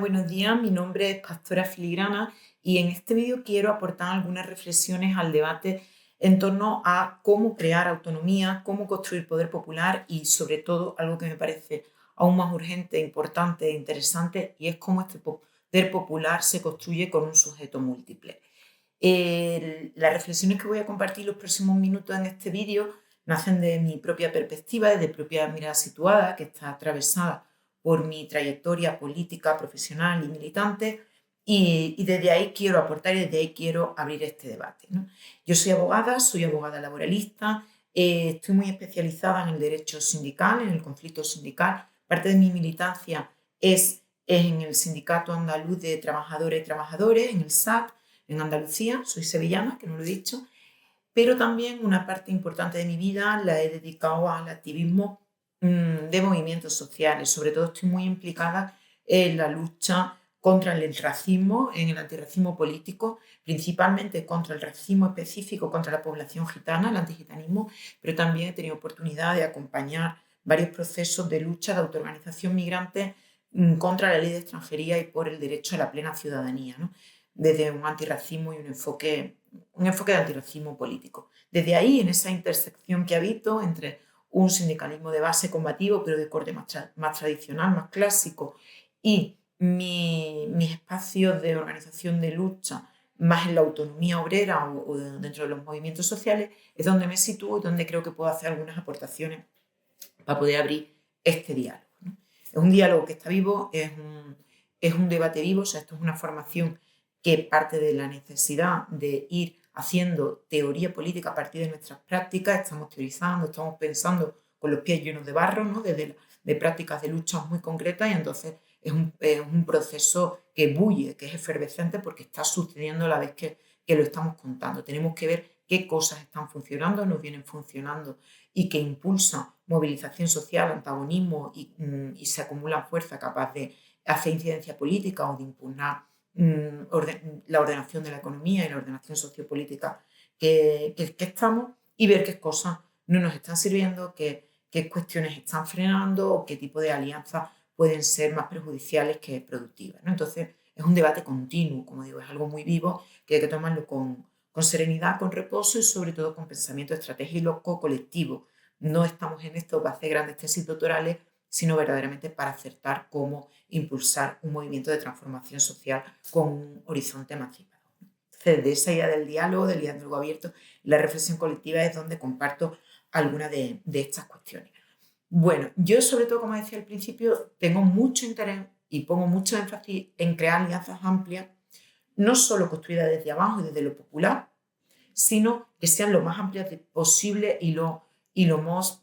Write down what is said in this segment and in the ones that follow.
buenos días. Mi nombre es Pastora Filigrana y en este vídeo quiero aportar algunas reflexiones al debate en torno a cómo crear autonomía, cómo construir poder popular y sobre todo algo que me parece aún más urgente, importante e interesante, y es cómo este poder popular se construye con un sujeto múltiple. Las reflexiones que voy a compartir los próximos minutos en este vídeo nacen de mi propia perspectiva, de propia mirada situada, que está atravesada por mi trayectoria política, profesional y militante, y desde ahí quiero aportar y desde ahí quiero abrir este debate, ¿no? Yo soy abogada laboralista, estoy muy especializada en el derecho sindical, en el conflicto sindical. Parte de mi militancia es en el Sindicato Andaluz de Trabajadoras y Trabajadores, en el SAT, en Andalucía. Soy sevillana, que no lo he dicho, pero también una parte importante de mi vida la he dedicado al activismo de movimientos sociales. Sobre todo estoy muy implicada en la lucha contra el racismo, en el antirracismo político, principalmente contra el racismo específico contra la población gitana, el antigitanismo, pero también he tenido oportunidad de acompañar varios procesos de lucha de autoorganización migrante contra la ley de extranjería y por el derecho a la plena ciudadanía, ¿no? Desde un antirracismo y un enfoque de antirracismo político. Desde ahí, en esa intersección que habito entre un sindicalismo de base combativo, pero de corte más tradicional, más clásico, y mis espacios de organización de lucha, más en la autonomía obrera o dentro de los movimientos sociales, es donde me sitúo y donde creo que puedo hacer algunas aportaciones para poder abrir este diálogo, ¿no? Es un diálogo que está vivo, es un debate vivo, o sea, esto es una formación que parte de la necesidad de ir haciendo teoría política a partir de nuestras prácticas. Estamos teorizando, estamos pensando con los pies llenos de barro, ¿no? De prácticas de lucha muy concretas, y entonces es un proceso que bulle, que es efervescente porque está sucediendo a la vez que lo estamos contando. Tenemos que ver qué cosas están funcionando, nos vienen funcionando y que impulsan movilización social, antagonismo y se acumula fuerza capaz de hacer incidencia política o de impugnar la ordenación de la economía y la ordenación sociopolítica que estamos, y ver qué cosas no nos están sirviendo, qué cuestiones están frenando o qué tipo de alianzas pueden ser más perjudiciales que productivas, ¿no? Entonces, es un debate continuo, como digo, es algo muy vivo que hay que tomarlo con serenidad, con reposo y sobre todo con pensamiento estratégico colectivo. No estamos en esto para hacer grandes tesis doctorales, sino verdaderamente para acertar cómo impulsar un movimiento de transformación social con un horizonte emancipador. Entonces, de esa idea del diálogo abierto, la reflexión colectiva es donde comparto algunas de estas cuestiones. Bueno, yo sobre todo, como decía al principio, tengo mucho interés y pongo mucho énfasis en crear alianzas amplias, no solo construidas desde abajo y desde lo popular, sino que sean lo más amplias posible y lo más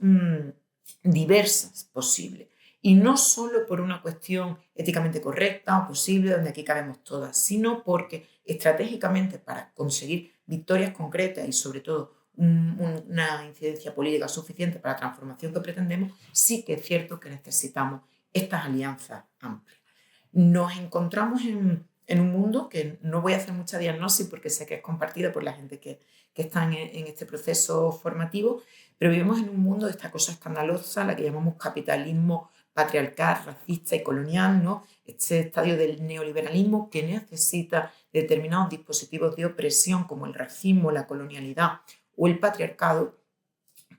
diversas posible. Y no solo por una cuestión éticamente correcta o posible, donde aquí cabemos todas, sino porque estratégicamente, para conseguir victorias concretas y sobre todo una incidencia política suficiente para la transformación que pretendemos, sí que es cierto que necesitamos estas alianzas amplias. Nos encontramos en un mundo que no voy a hacer mucha diagnosis porque sé que es compartida por la gente que está en este proceso formativo, pero vivimos en un mundo de esta cosa escandalosa, la que llamamos capitalismo patriarcal, racista y colonial, ¿no? Este estadio del neoliberalismo que necesita determinados dispositivos de opresión como el racismo, la colonialidad o el patriarcado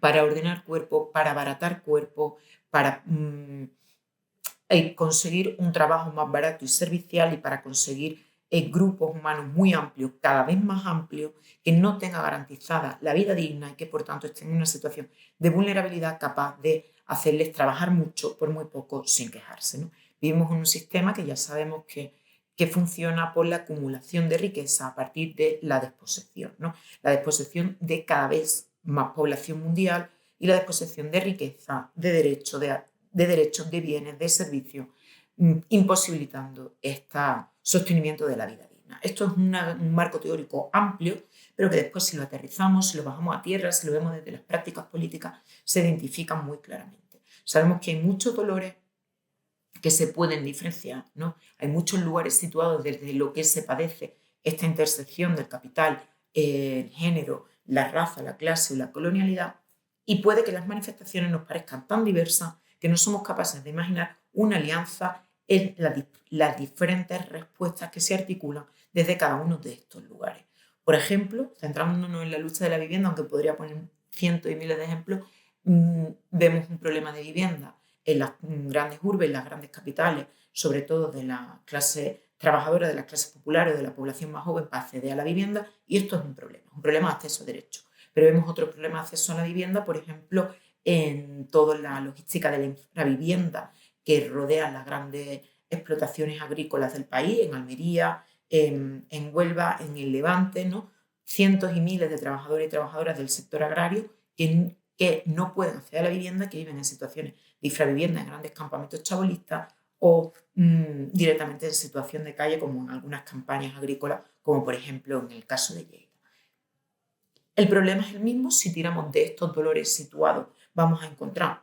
para ordenar cuerpo, para abaratar cuerpo, para conseguir un trabajo más barato y servicial, y para conseguir grupos humanos muy amplios, cada vez más amplios, que no tenga garantizada la vida digna y que por tanto estén en una situación de vulnerabilidad capaz de hacerles trabajar mucho por muy poco sin quejarse, ¿no? Vivimos en un sistema que ya sabemos que funciona por la acumulación de riqueza a partir de la desposesión, ¿no? La desposesión de cada vez más población mundial y la desposesión de riqueza, de derechos, de bienes, de servicios, imposibilitando este sostenimiento de la vida digna. Esto es un marco teórico amplio, pero que después, si lo aterrizamos, si lo bajamos a tierra, si lo vemos desde las prácticas políticas, se identifican muy claramente. Sabemos que hay muchos dolores que se pueden diferenciar, ¿no? Hay muchos lugares situados desde lo que se padece esta intersección del capital, el género, la raza, la clase o la colonialidad, y puede que las manifestaciones nos parezcan tan diversas que no somos capaces de imaginar una alianza es las diferentes respuestas que se articulan desde cada uno de estos lugares. Por ejemplo, centrándonos en la lucha de la vivienda, aunque podría poner cientos y miles de ejemplos, vemos un problema de vivienda en las grandes urbes, en las grandes capitales, sobre todo de la clase trabajadora, de las clases populares, de la población más joven para acceder a la vivienda, y esto es un problema de acceso a derechos. Pero vemos otro problema de acceso a la vivienda, por ejemplo, en toda la logística de la infravivienda que rodea las grandes explotaciones agrícolas del país, en Almería, en Huelva, en el Levante, ¿no? Cientos y miles de trabajadores y trabajadoras del sector agrario que no pueden acceder a la vivienda, que viven en situaciones de infravivienda en grandes campamentos chabolistas o directamente en situación de calle, como en algunas campañas agrícolas, como por ejemplo en el caso de Lleida. El problema es el mismo. Si tiramos de estos dolores situados, vamos a encontrar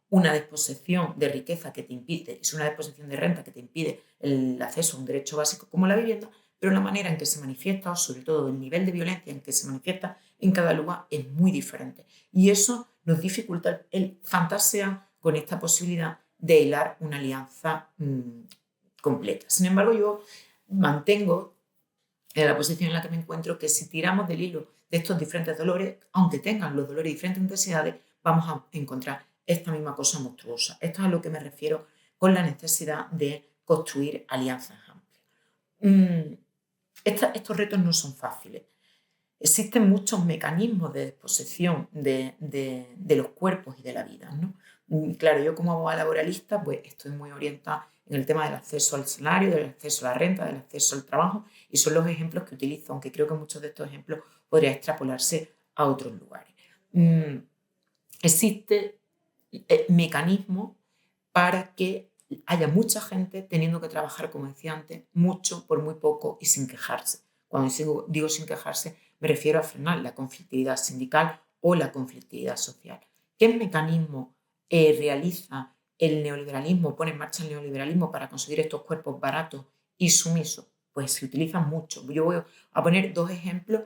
una disposición de riqueza que te impide, es una disposición de renta que te impide el acceso a un derecho básico como la vivienda, pero la manera en que se manifiesta, o sobre todo el nivel de violencia en que se manifiesta en cada lugar, es muy diferente. Y eso nos dificulta el fantasear con esta posibilidad de hilar una alianza completa. Sin embargo, yo mantengo en la posición en la que me encuentro que si tiramos del hilo de estos diferentes dolores, aunque tengan los dolores diferentes intensidades, vamos a encontrar esta misma cosa monstruosa. Esto es a lo que me refiero con la necesidad de construir alianzas amplias. Estos retos no son fáciles. Existen muchos mecanismos de disposición de los cuerpos y de la vida, ¿no? Claro, yo como abogada laboralista pues estoy muy orientada en el tema del acceso al salario, del acceso a la renta, del acceso al trabajo, y son los ejemplos que utilizo, aunque creo que muchos de estos ejemplos podrían extrapolarse a otros lugares. Existe mecanismos para que haya mucha gente teniendo que trabajar, como decía antes, mucho por muy poco y sin quejarse. Cuando digo sin quejarse, me refiero a frenar la conflictividad sindical o la conflictividad social. ¿Qué mecanismo realiza el neoliberalismo, pone en marcha el neoliberalismo para conseguir estos cuerpos baratos y sumisos? Pues se utilizan mucho. Yo voy a poner dos ejemplos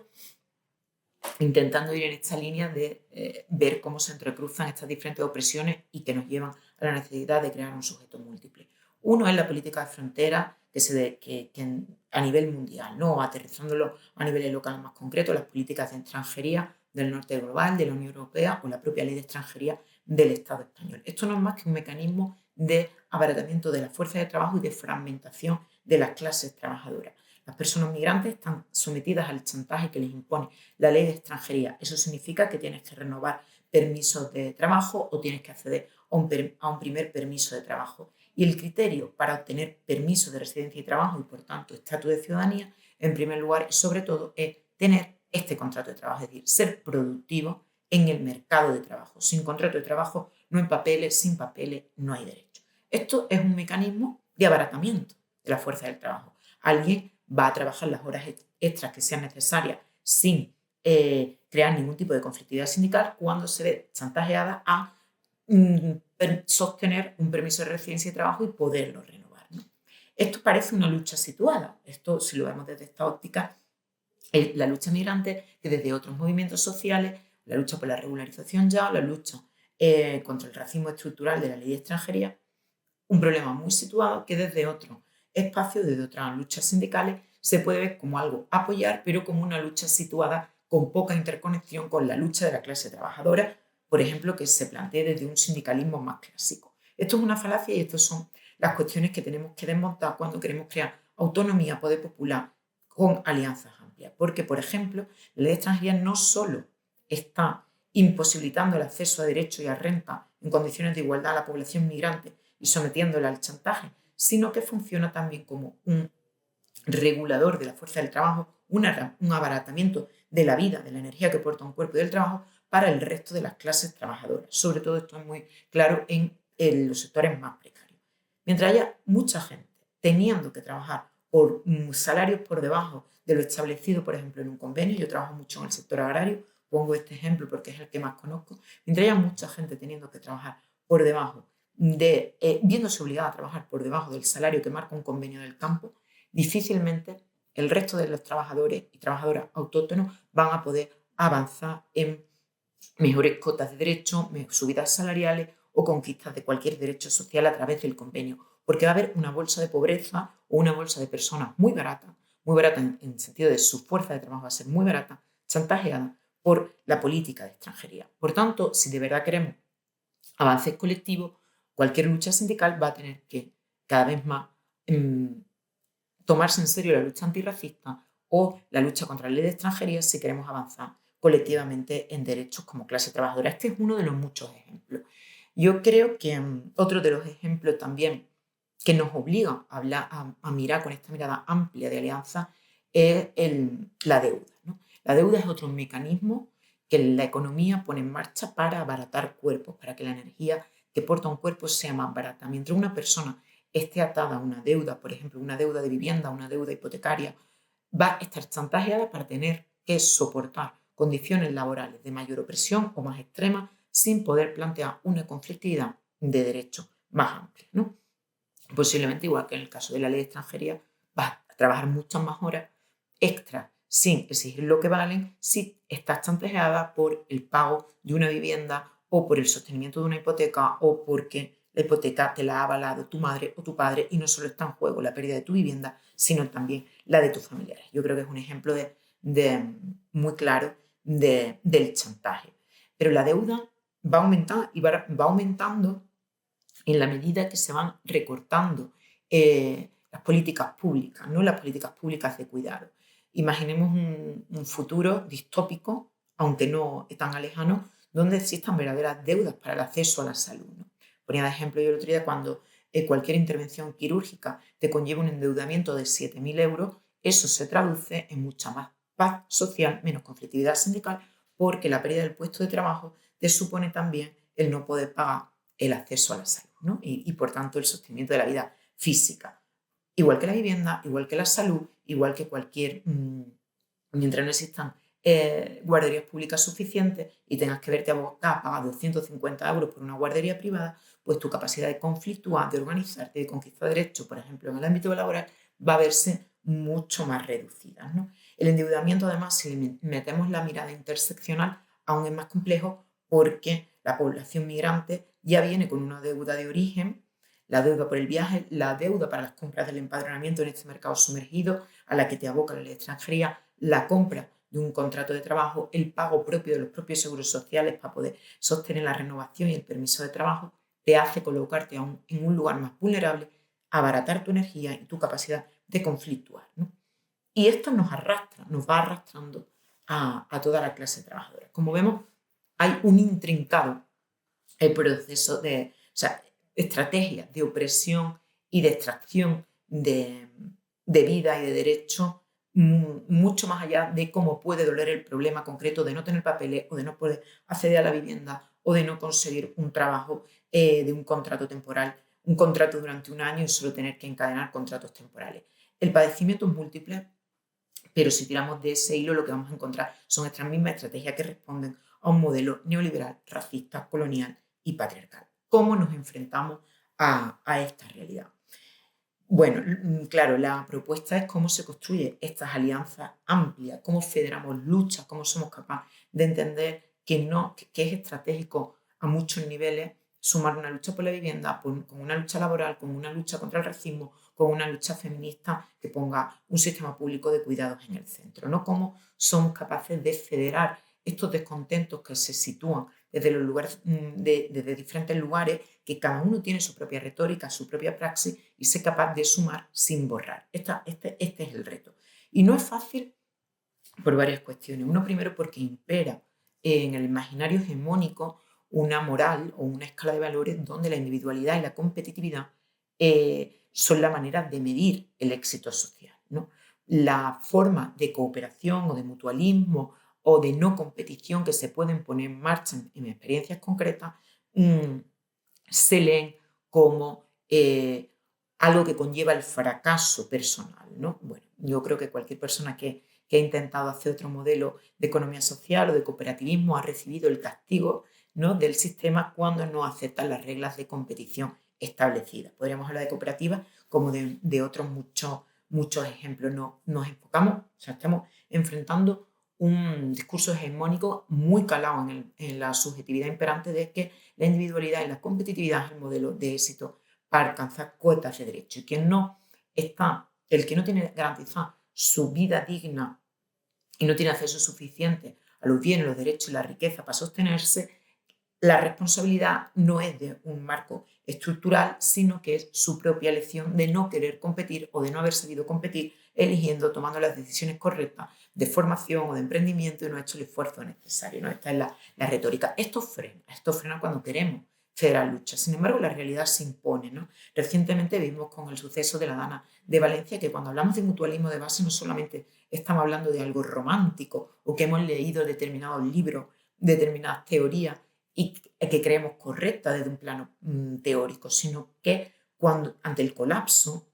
intentando ir en esta línea de ver cómo se entrecruzan estas diferentes opresiones y que nos llevan a la necesidad de crear un sujeto múltiple. Uno es la política de frontera que a nivel mundial, ¿no? Aterrizándolo a niveles locales más concretos, las políticas de extranjería del norte global, de la Unión Europea o la propia ley de extranjería del Estado español. Esto no es más que un mecanismo de abaratamiento de la fuerza de trabajo y de fragmentación de las clases trabajadoras. Las personas migrantes están sometidas al chantaje que les impone la ley de extranjería. Eso significa que tienes que renovar permisos de trabajo o tienes que acceder a un primer permiso de trabajo. Y el criterio para obtener permiso de residencia y trabajo y, por tanto, estatus de ciudadanía, en primer lugar y sobre todo, es tener este contrato de trabajo, es decir, ser productivo en el mercado de trabajo. Sin contrato de trabajo no hay papeles, sin papeles no hay derecho. Esto es un mecanismo de abaratamiento de la fuerza del trabajo. Alguien va a trabajar las horas extras que sean necesarias sin crear ningún tipo de conflictividad sindical cuando se ve chantajeada a sostener un permiso de residencia y trabajo y poderlo renovar, ¿no? Esto parece una lucha situada. Esto, si lo vemos desde esta óptica, es la lucha migrante que desde otros movimientos sociales, la lucha por la regularización ya, la lucha contra el racismo estructural de la ley de extranjería, un problema muy situado que desde otro espacio, desde otras luchas sindicales, se puede ver como algo a apoyar, pero como una lucha situada con poca interconexión con la lucha de la clase trabajadora, por ejemplo, que se plantee desde un sindicalismo más clásico. Esto es una falacia y estas son las cuestiones que tenemos que desmontar cuando queremos crear autonomía, poder popular con alianzas amplias. Porque, por ejemplo, la ley de extranjería no solo está imposibilitando el acceso a derechos y a renta en condiciones de igualdad a la población migrante y sometiéndola al chantaje, sino que funciona también como un regulador de la fuerza del trabajo, un abaratamiento de la vida, de la energía que aporta un cuerpo y del trabajo para el resto de las clases trabajadoras. Sobre todo esto es muy claro en los sectores más precarios. Mientras haya mucha gente teniendo que trabajar por salarios por debajo de lo establecido, por ejemplo, en un convenio, yo trabajo mucho en el sector agrario, pongo este ejemplo porque es el que más conozco, mientras haya mucha gente teniendo que trabajar por debajo viéndose obligada a trabajar por debajo del salario que marca un convenio del campo, difícilmente el resto de los trabajadores y trabajadoras autóctonos van a poder avanzar en mejores cotas de derecho, subidas salariales o conquistas de cualquier derecho social a través del convenio, porque va a haber una bolsa de pobreza o una bolsa de personas muy barata en el sentido de su fuerza de trabajo va a ser muy barata, chantajeada por la política de extranjería. Por tanto, si de verdad queremos avances colectivos, cualquier lucha sindical va a tener que cada vez más tomarse en serio la lucha antirracista o la lucha contra la ley de extranjería si queremos avanzar colectivamente en derechos como clase trabajadora. Este es uno de los muchos ejemplos. Yo creo que otro de los ejemplos también que nos obliga a, a mirar con esta mirada amplia de alianza es la deuda, ¿no? La deuda es otro mecanismo que la economía pone en marcha para abaratar cuerpos, para que la energía que porta un cuerpo sea más barata. Mientras una persona esté atada a una deuda, por ejemplo, una deuda de vivienda, una deuda hipotecaria, va a estar chantajeada para tener que soportar condiciones laborales de mayor opresión o más extremas sin poder plantear una conflictividad de derechos más amplia, ¿no? Posiblemente, igual que en el caso de la ley de extranjería, vas a trabajar muchas más horas extra sin exigir lo que valen si estás chantajeada por el pago de una vivienda o por el sostenimiento de una hipoteca o porque la hipoteca te la ha avalado tu madre o tu padre y no solo está en juego la pérdida de tu vivienda, sino también la de tus familiares. Yo creo que es un ejemplo muy claro del chantaje. Pero la deuda va a aumentar y va aumentando en la medida que se van recortando las políticas públicas, ¿no? Las políticas públicas de cuidado. Imaginemos un futuro distópico, aunque no tan lejano, donde existan verdaderas deudas para el acceso a la salud, ¿no? Ponía de ejemplo yo el otro día cuando cualquier intervención quirúrgica te conlleva un endeudamiento de 7.000 euros, eso se traduce en mucha más paz social, menos conflictividad sindical, porque la pérdida del puesto de trabajo te supone también el no poder pagar el acceso a la salud, ¿no? Y por tanto el sostenimiento de la vida física. Igual que la vivienda, igual que la salud, igual que cualquier, mientras no existan guarderías públicas suficientes y tengas que verte abocada a pagar 250 euros por una guardería privada, pues tu capacidad de conflictuar, de organizarte, de conquistar derechos, por ejemplo, en el ámbito laboral, va a verse mucho más reducida, ¿no? El endeudamiento, además, si le metemos la mirada interseccional, aún es más complejo porque la población migrante ya viene con una deuda de origen, la deuda por el viaje, la deuda para las compras del empadronamiento en este mercado sumergido a la que te aboca la ley de extranjería, la compra de un contrato de trabajo, el pago propio de los propios seguros sociales para poder sostener la renovación y el permiso de trabajo, te hace colocarte en un lugar más vulnerable, abaratar tu energía y tu capacidad de conflictuar, ¿no? Y esto nos arrastra, nos va arrastrando a toda la clase trabajadora. Como vemos, hay un intrincado proceso de, o sea, estrategias de opresión y de extracción de vida y de derecho mucho más allá de cómo puede doler el problema concreto de no tener papeles o de no poder acceder a la vivienda o de no conseguir un trabajo de un contrato temporal, un contrato durante un año y solo tener que encadenar contratos temporales. El padecimiento es múltiple, pero si tiramos de ese hilo lo que vamos a encontrar son estas mismas estrategias que responden a un modelo neoliberal, racista, colonial y patriarcal. ¿Cómo nos enfrentamos a esta realidad? Bueno, claro, la propuesta es cómo se construyen estas alianzas amplias, cómo federamos luchas, cómo somos capaces de entender que es estratégico a muchos niveles sumar una lucha por la vivienda, con una lucha laboral, con una lucha contra el racismo, con una lucha feminista que ponga un sistema público de cuidados en el centro, ¿no? Cómo somos capaces de federar estos descontentos que se sitúan desde los lugares, desde diferentes lugares, que cada uno tiene su propia retórica, su propia praxis y ser capaz de sumar sin borrar. Este es el reto. Y no es fácil por varias cuestiones. Uno, primero, porque impera en el imaginario hegemónico una moral o una escala de valores donde la individualidad y la competitividad son la manera de medir el éxito social, ¿no? La forma de cooperación o de mutualismo o de no competición que se pueden poner en marcha en experiencias concretas se leen como algo que conlleva el fracaso personal, ¿no? Bueno, yo creo que cualquier persona que ha intentado hacer otro modelo de economía social o de cooperativismo ha recibido el castigo, ¿no?, del sistema cuando no aceptan las reglas de competición establecidas. Podríamos hablar de cooperativas como de otros muchos ejemplos. No, nos enfocamos, o sea, estamos enfrentando un discurso hegemónico muy calado en la subjetividad imperante de que la individualidad y la competitividad es el modelo de éxito para alcanzar cuotas de derecho. Y el que no tiene garantizada su vida digna y no tiene acceso suficiente a los bienes, los derechos y la riqueza para sostenerse, la responsabilidad no es de un marco estructural, sino que es su propia elección de no querer competir o de no haber sabido competir, eligiendo, tomando las decisiones correctas de formación o de emprendimiento y no ha hecho el esfuerzo necesario, ¿no? Esta es la retórica. Esto frena cuando queremos federar lucha. Sin embargo, la realidad se impone, ¿no? Recientemente vimos con el suceso de la Dana de Valencia que cuando hablamos de mutualismo de base no solamente estamos hablando de algo romántico o que hemos leído determinados libros, determinadas teorías, y que creemos correcta desde un plano teórico, sino que ante el colapso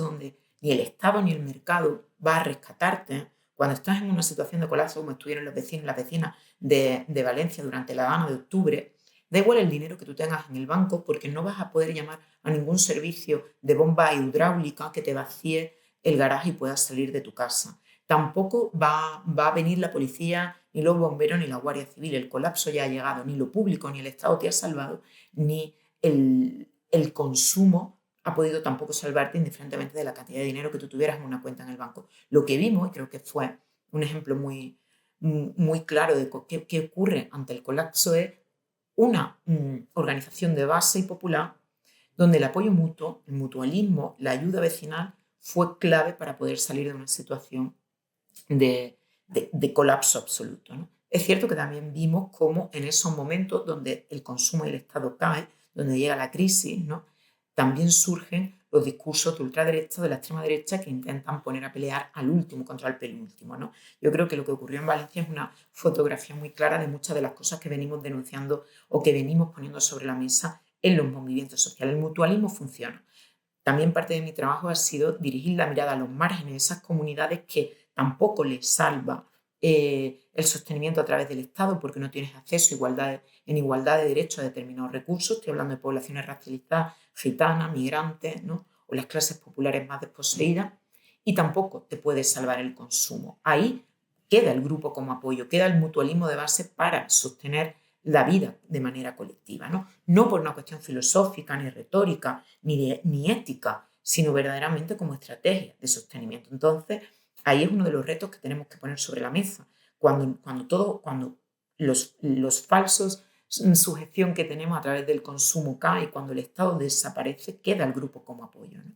donde ni el Estado ni el mercado va a rescatarte, cuando estás en una situación de colapso como estuvieron los vecinos y las vecinas de Valencia durante la Dana de octubre, da igual el dinero que tú tengas en el banco porque no vas a poder llamar a ningún servicio de bomba hidráulica que te vacíe el garaje y puedas salir de tu casa. Tampoco va a venir la policía, ni los bomberos, ni la Guardia Civil. El colapso ya ha llegado. Ni lo público, ni el Estado te ha salvado, ni el consumo ha podido tampoco salvarte indiferentemente de la cantidad de dinero que tú tuvieras en una cuenta en el banco. Lo que vimos, y creo que fue un ejemplo muy claro de qué ocurre ante el colapso, es una organización de base y popular donde el apoyo mutuo, el mutualismo, la ayuda vecinal fue clave para poder salir de una situación de colapso absoluto, ¿no? Es cierto que también vimos cómo en esos momentos donde el consumo y el Estado cae, donde llega la crisis, ¿no? También surgen los discursos de ultraderecha, de la extrema derecha, que intentan poner a pelear al último contra el penúltimo, ¿no? Yo creo que lo que ocurrió en Valencia es una fotografía muy clara de muchas de las cosas que venimos denunciando o que venimos poniendo sobre la mesa en los movimientos sociales. El mutualismo funciona. También parte de mi trabajo ha sido dirigir la mirada a los márgenes, esas comunidades que tampoco les salva el sostenimiento a través del Estado porque no tienes acceso en igualdad de derechos a determinados recursos. Estoy hablando de poblaciones racializadas, gitanas, migrantes, ¿no? O las clases populares más desposeídas. Y tampoco te puede salvar el consumo. Ahí queda el grupo como apoyo, queda el mutualismo de base para sostener la vida de manera colectiva, ¿no? No por una cuestión filosófica, ni retórica, ni ética, sino verdaderamente como estrategia de sostenimiento. Entonces, ahí es uno de los retos que tenemos que poner sobre la mesa. Cuando los falsos sujeción que tenemos a través del consumo cae, cuando el Estado desaparece, queda el grupo como apoyo, ¿no?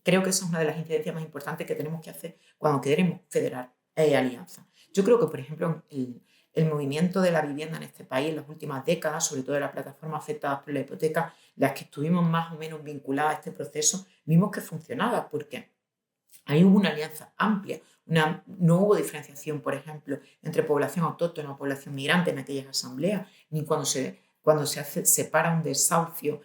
Creo que esa es una de las incidencias más importantes que tenemos que hacer cuando queremos federar alianzas. Yo creo que, por ejemplo, el movimiento de la vivienda en este país en las últimas décadas, sobre todo de las plataformas afectadas por la hipoteca, las que estuvimos más o menos vinculadas a este proceso, vimos que funcionaba porque ahí hubo una alianza amplia, no hubo diferenciación, por ejemplo, entre población autóctona o población migrante en aquellas asambleas, ni cuando se separa un desahucio,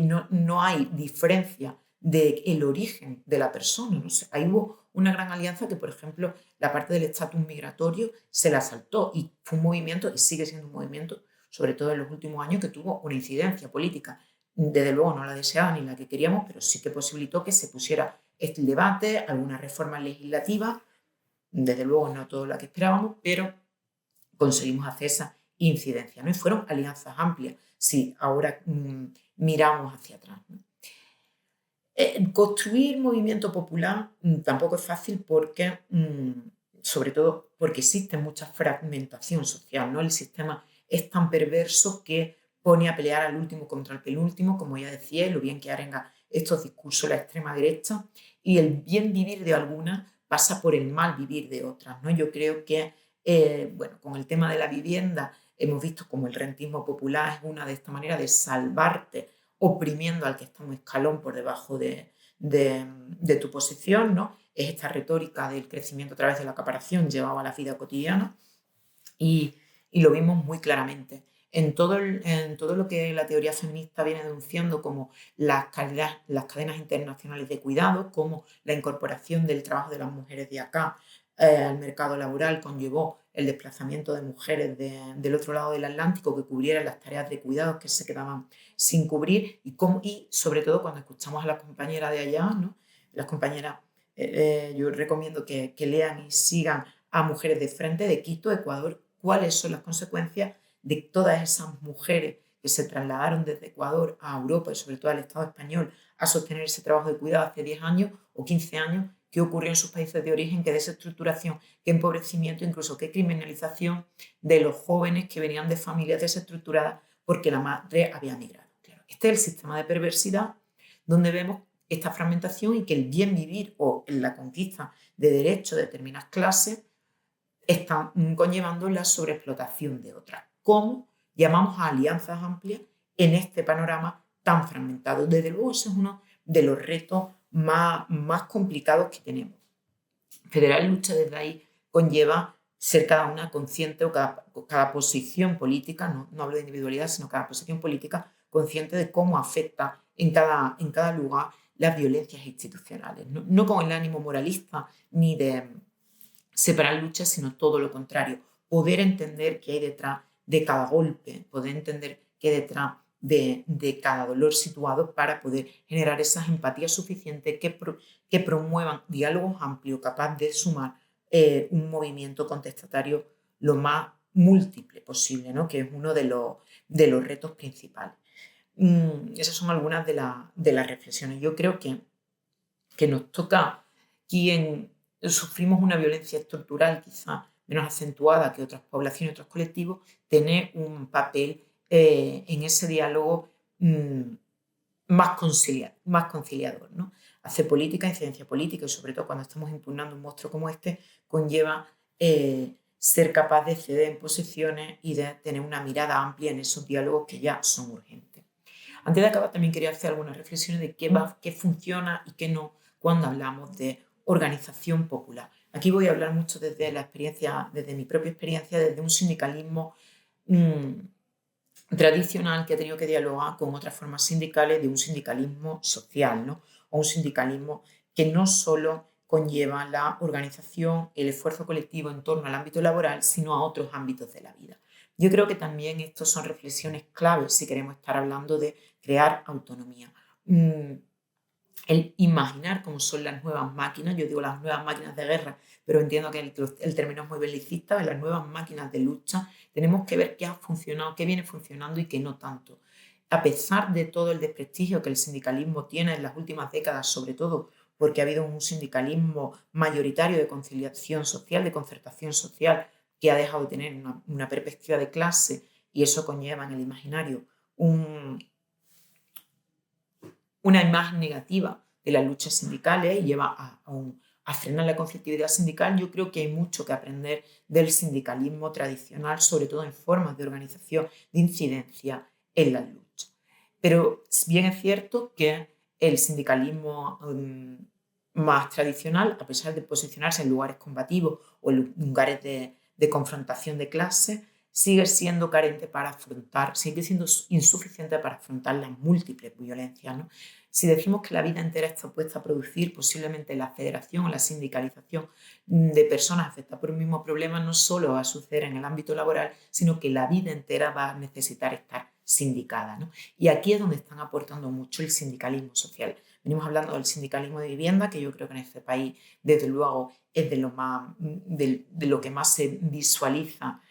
no hay diferencia del origen de la persona. No sé. Ahí hubo una gran alianza que, por ejemplo, la parte del estatus migratorio se la saltó y fue un movimiento, y sigue siendo un movimiento, sobre todo en los últimos años, que tuvo una incidencia política. Desde luego no la deseaba ni la que queríamos, pero sí que posibilitó que se pusiera este debate, algunas reformas legislativas, desde luego no todo lo que esperábamos, pero conseguimos hacer esa incidencia, ¿no? Y fueron alianzas amplias, si ahora miramos hacia atrás, ¿no? Construir movimiento popular tampoco es fácil porque, sobre todo porque existe mucha fragmentación social, ¿no? El sistema es tan perverso que pone a pelear al último contra el penúltimo, como ya decía, y lo bien que arenga estos discursos la extrema derecha, y el bien vivir de algunas pasa por el mal vivir de otras, ¿no? Yo creo que, con el tema de la vivienda hemos visto como el rentismo popular es una de estas maneras de salvarte oprimiendo al que está un escalón por debajo de tu posición, ¿no? Es esta retórica del crecimiento a través de la acaparación llevado a la vida cotidiana y lo vimos muy claramente. En todo lo que la teoría feminista viene denunciando como las cadenas internacionales de cuidado, como la incorporación del trabajo de las mujeres de acá al mercado laboral conllevó el desplazamiento de mujeres del otro lado del Atlántico que cubrieran las tareas de cuidados que se quedaban sin cubrir y sobre todo cuando escuchamos a las compañeras de allá, ¿no? Las compañeras, yo recomiendo que lean y sigan a Mujeres de Frente de Quito, Ecuador, cuáles son las consecuencias de todas esas mujeres que se trasladaron desde Ecuador a Europa y sobre todo al Estado español a sostener ese trabajo de cuidado hace 10 años o 15 años, qué ocurrió en sus países de origen, qué desestructuración, qué empobrecimiento, incluso qué criminalización de los jóvenes que venían de familias desestructuradas porque la madre había migrado. Claro, este es el sistema de perversidad donde vemos esta fragmentación y que el bien vivir o la conquista de derechos de determinadas clases están conllevando la sobreexplotación de otras. ¿Cómo llamamos a alianzas amplias en este panorama tan fragmentado? Desde luego, ese es uno de los retos más complicados que tenemos. Federal lucha desde ahí conlleva ser cada una consciente o cada posición política, no hablo de individualidad, sino cada posición política consciente de cómo afecta en cada lugar las violencias institucionales. No con el ánimo moralista ni de separar luchas, sino todo lo contrario. Poder entender qué hay detrás de cada golpe, poder entender qué hay detrás de cada dolor situado para poder generar esas empatías suficientes que promuevan diálogos amplios, capaz de sumar un movimiento contestatario lo más múltiple posible, ¿no? Que es uno de los retos principales. Esas son algunas de las reflexiones. Yo creo que nos toca, quien sufrimos una violencia estructural quizá menos acentuada que otras poblaciones, otros colectivos, tener un papel en ese diálogo más conciliador, ¿no? Hacer política, incidencia política y sobre todo cuando estamos impugnando un monstruo como este, conlleva ser capaz de ceder en posiciones y de tener una mirada amplia en esos diálogos que ya son urgentes. Antes de acabar también quería hacer algunas reflexiones de qué funciona y qué no cuando hablamos de organización popular. Aquí voy a hablar mucho desde la experiencia, desde mi propia experiencia, desde un sindicalismo tradicional que ha tenido que dialogar con otras formas sindicales de un sindicalismo social, ¿no? O un sindicalismo que no solo conlleva la organización, el esfuerzo colectivo en torno al ámbito laboral, sino a otros ámbitos de la vida. Yo creo que también estas son reflexiones claves si queremos estar hablando de crear autonomía. El imaginar cómo son las nuevas máquinas, yo digo las nuevas máquinas de guerra, pero entiendo que el término es muy belicista, las nuevas máquinas de lucha, tenemos que ver qué ha funcionado, qué viene funcionando y qué no tanto. A pesar de todo el desprestigio que el sindicalismo tiene en las últimas décadas, sobre todo porque ha habido un sindicalismo mayoritario de conciliación social, de concertación social, que ha dejado de tener una perspectiva de clase y eso conlleva en el imaginario una imagen negativa de las luchas sindicales y lleva a frenar la conflictividad sindical. Yo creo que hay mucho que aprender del sindicalismo tradicional, sobre todo en formas de organización, de incidencia en las luchas. Pero bien es cierto que el sindicalismo más tradicional, a pesar de posicionarse en lugares combativos o en lugares de confrontación de clases, sigue siendo carente para afrontar, sigue siendo insuficiente para afrontar las múltiples violencias, ¿no? Si decimos que la vida entera está puesta a producir, posiblemente la federación o la sindicalización de personas afectadas por un mismo problema no solo va a suceder en el ámbito laboral, sino que la vida entera va a necesitar estar sindicada, ¿no? Y aquí es donde están aportando mucho el sindicalismo social. Venimos hablando del sindicalismo de vivienda, que yo creo que en este país, desde luego, es de lo que más se visualiza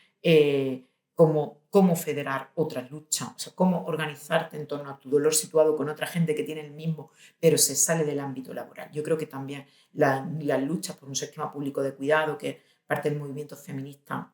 cómo federar otras luchas, o sea, cómo organizarte en torno a tu dolor situado con otra gente que tiene el mismo, pero se sale del ámbito laboral. Yo creo que también las luchas por un sistema público de cuidado, que parte del movimiento feminista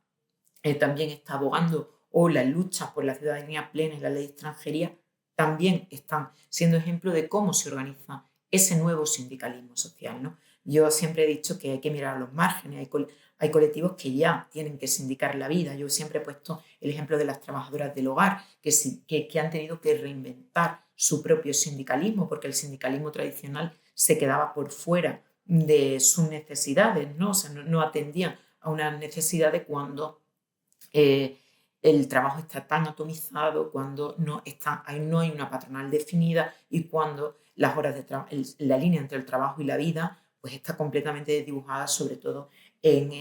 también está abogando, o las luchas por la ciudadanía plena y la ley de extranjería, también están siendo ejemplo de cómo se organiza ese nuevo sindicalismo social, ¿no? Yo siempre he dicho que hay que mirar a los márgenes, hay colectivos que ya tienen que sindicar la vida. Yo siempre he puesto el ejemplo de las trabajadoras del hogar, que han tenido que reinventar su propio sindicalismo, porque el sindicalismo tradicional se quedaba por fuera de sus necesidades, ¿no? O sea, no atendían a unas necesidades cuando el trabajo está tan atomizado, cuando no hay una patronal definida y cuando las horas de la línea entre el trabajo y la vida pues está completamente desdibujada, sobre todo en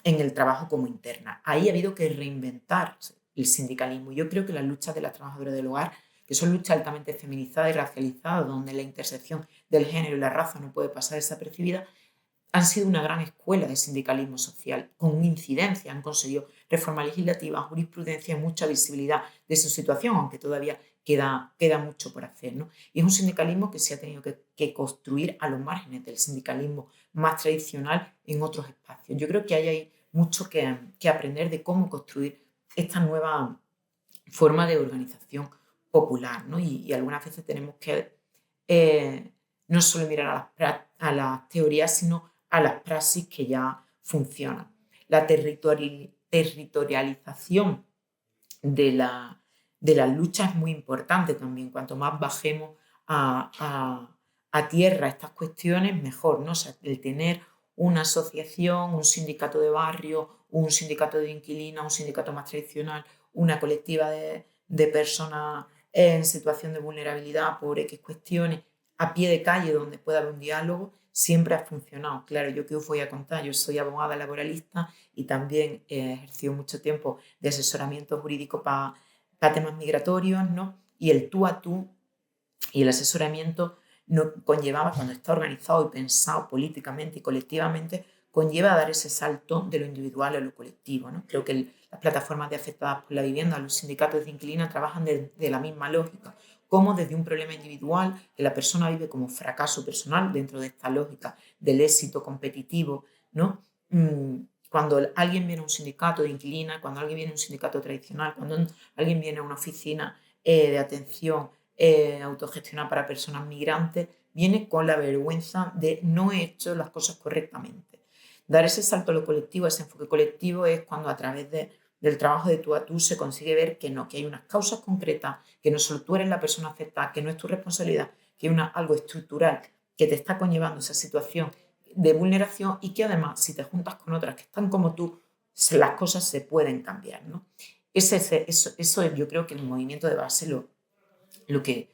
el trabajo como interna. Ahí ha habido que reinventar el sindicalismo. Yo creo que las luchas de las trabajadoras del hogar, que son luchas altamente feminizadas y racializadas, donde la intersección del género y la raza no puede pasar desapercibida, han sido una gran escuela de sindicalismo social, con incidencia, han conseguido reformas legislativas, jurisprudencia y mucha visibilidad de su situación, aunque todavía queda mucho por hacer, ¿no? Y es un sindicalismo que se ha tenido que construir a los márgenes del sindicalismo más tradicional en otros espacios. Yo creo que hay mucho que aprender de cómo construir esta nueva forma de organización popular, ¿no? Y algunas veces tenemos que no solo mirar a las teorías, sino a las praxis que ya funcionan. La territorialización de las luchas es muy importante también. Cuanto más bajemos a tierra estas cuestiones, mejor, ¿no? O sea, el tener una asociación, un sindicato de barrio, un sindicato de inquilinos, un sindicato más tradicional, una colectiva de personas en situación de vulnerabilidad por X cuestiones, a pie de calle donde pueda haber un diálogo, siempre ha funcionado. Claro, yo qué os voy a contar, yo soy abogada laboralista y también he ejercido mucho tiempo de asesoramiento jurídico para temas migratorios, ¿no? Y el tú a tú y el asesoramiento no conllevaba, cuando está organizado y pensado políticamente y colectivamente, conlleva a dar ese salto de lo individual a lo colectivo, ¿no? Creo que las plataformas de afectadas por la vivienda, los sindicatos de inquilinos trabajan de la misma lógica, como desde un problema individual que la persona vive como fracaso personal dentro de esta lógica del éxito competitivo, ¿no? Cuando alguien viene a un sindicato de inquilinas, cuando alguien viene a un sindicato tradicional, cuando alguien viene a una oficina de atención autogestionada para personas migrantes, viene con la vergüenza de no he hecho las cosas correctamente. Dar ese salto a lo colectivo, ese enfoque colectivo, es cuando a través del trabajo de tú a tú se consigue ver que no, que hay unas causas concretas, que no solo tú eres la persona afectada, que no es tu responsabilidad, que hay algo estructural que te está conllevando esa situación de vulneración y que además, si te juntas con otras que están como tú, las cosas se pueden cambiar, ¿no? Eso yo creo que el movimiento de base lo que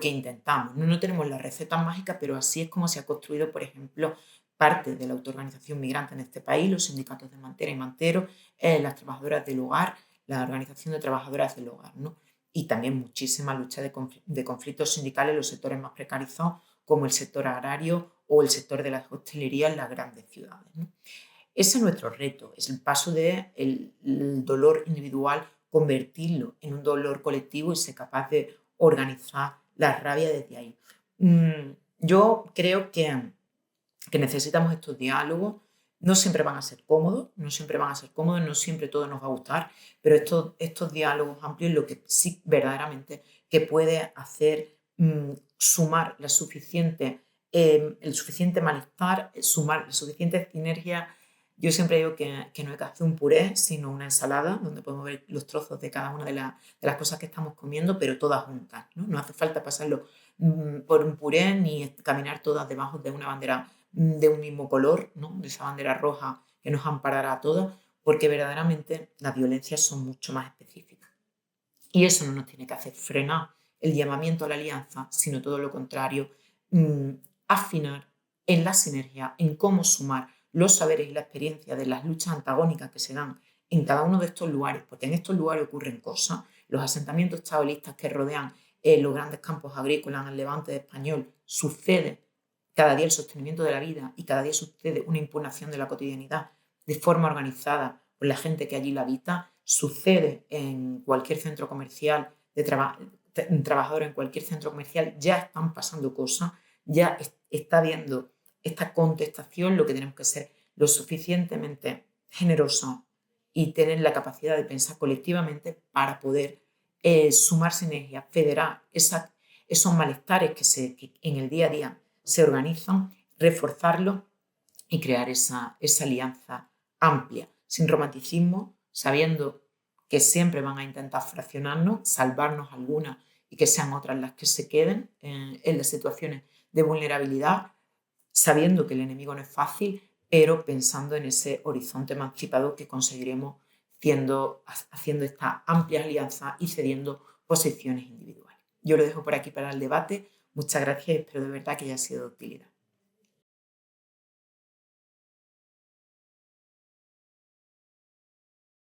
intentamos. No tenemos las recetas mágicas, pero así es como se ha construido, por ejemplo, parte de la autoorganización migrante en este país, los sindicatos de mantera y mantero, las trabajadoras del hogar, la organización de trabajadoras del hogar, ¿no? Y también muchísima lucha de conflictos sindicales en los sectores más precarizados, como el sector agrario o el sector de la hostelería en las grandes ciudades, ¿no? Ese es nuestro reto, es el paso del dolor individual, convertirlo en un dolor colectivo y ser capaz de organizar la rabia desde ahí. Yo creo que necesitamos estos diálogos. No siempre van a ser cómodos, no siempre todo nos va a gustar, pero estos diálogos amplios lo que sí verdaderamente que puede hacer sumar el suficiente malestar, sumar la suficiente sinergia. Yo siempre digo que no hay que hacer un puré, sino una ensalada, donde podemos ver los trozos de cada una de las cosas que estamos comiendo, pero todas juntas, ¿no? No hace falta pasarlo por un puré ni caminar todas debajo de una bandera de un mismo color, ¿no? De esa bandera roja que nos amparará a todas, porque verdaderamente las violencias son mucho más específicas. Y eso no nos tiene que hacer frenar el llamamiento a la alianza, sino todo lo contrario, afinar en la sinergia, en cómo sumar los saberes y la experiencia de las luchas antagónicas que se dan en cada uno de estos lugares, porque en estos lugares ocurren cosas. Los asentamientos chabolistas que rodean los grandes campos agrícolas en el levante español, sucede cada día el sostenimiento de la vida y cada día sucede una impugnación de la cotidianidad de forma organizada por la gente que allí la habita. Sucede en cualquier centro comercial, trabajadores en cualquier centro comercial, ya están pasando cosas, ya está habiendo esta contestación. Lo que tenemos que ser lo suficientemente generosos y tener la capacidad de pensar colectivamente para poder sumar sinergia, federar esos malestares que en el día a día se organizan, reforzarlos y crear esa alianza amplia, sin romanticismo, sabiendo que siempre van a intentar fraccionarnos, salvarnos algunas y que sean otras las que se queden en las situaciones de vulnerabilidad, sabiendo que el enemigo no es fácil, pero pensando en ese horizonte emancipador que conseguiremos haciendo esta amplia alianza y cediendo posiciones individuales. Yo lo dejo por aquí para el debate. Muchas gracias y espero de verdad que haya sido de utilidad.